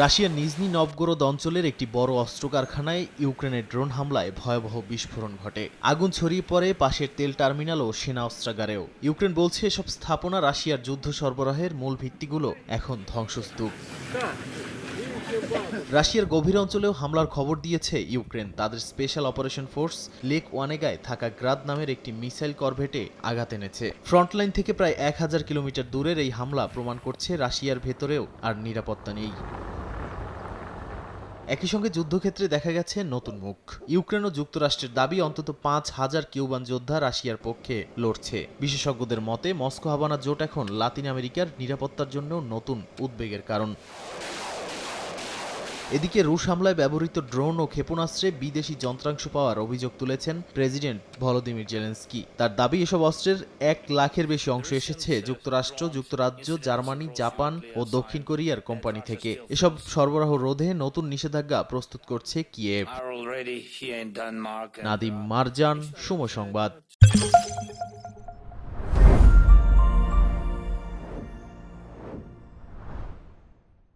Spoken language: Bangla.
রাশিয়ার নিজনি নভগোরদ অঞ্চলের একটি বড় অস্ত্র কারখানায় ইউক্রেনের ড্রোন হামলায় ভয়াবহ বিস্ফোরণ ঘটে। আগুন ছড়িয়ে পড়ে পাশের তেল টার্মিনাল ও সেনা অস্ত্রাগারেও। ইউক্রেন বলছে এসব স্থাপনা রাশিয়ার যুদ্ধ সরবরাহের মূল ভিত্তিগুলো এখন ধ্বংসস্তূপ। রাশিয়ার গভীর অঞ্চলেও হামলার খবর দিয়েছে ইউক্রেন। তাদের স্পেশাল অপারেশন ফোর্স লেক ওয়ানেগায় থাকা গ্রাদ নামের একটি মিসাইল করভেটে আঘাত এনেছে। ফ্রন্টলাইন থেকে প্রায় 1000 কিলোমিটার দূরের এই হামলা প্রমাণ করছে রাশিয়ার ভেতরেও আর নিরাপত্তা নেই। একই সঙ্গে যুদ্ধক্ষেত্রে দেখা গেছে নতুন মুখ। ইউক্রেন ও যুক্তরাষ্ট্রের দাবি অন্তত 5000 কিউবান যোদ্ধা রাশিয়ার পক্ষে লড়ছে। বিশেষজ্ঞদের মতে মস্কো হাভানা জোট এখন লাতিন আমেরিকার নিরাপত্তার জন্য নতুন উদ্বেগের কারণ। এদিকে রুশ হামলায় ব্যবহৃত ড্রোন ও ক্ষেপণাস্ত্রে বিদেশি যন্ত্রাংশ পাওয়ার অভিযোগ তুলেছেন প্রেসিডেন্ট ভলোদিমির জেলেনস্কি। তার দাবি এসব অস্ত্রের 1 লাখের বেশি অংশ এসেছে যুক্তরাষ্ট্র, যুক্তরাজ্য, জার্মানি, জাপান ও দক্ষিণ কোরিয়ার কোম্পানি থেকে। এসব সরবরাহ রোধে নতুন নিষেধাজ্ঞা প্রস্তুত করছে কিয়েভ। নাদিম মারজান, সময় সংবাদ।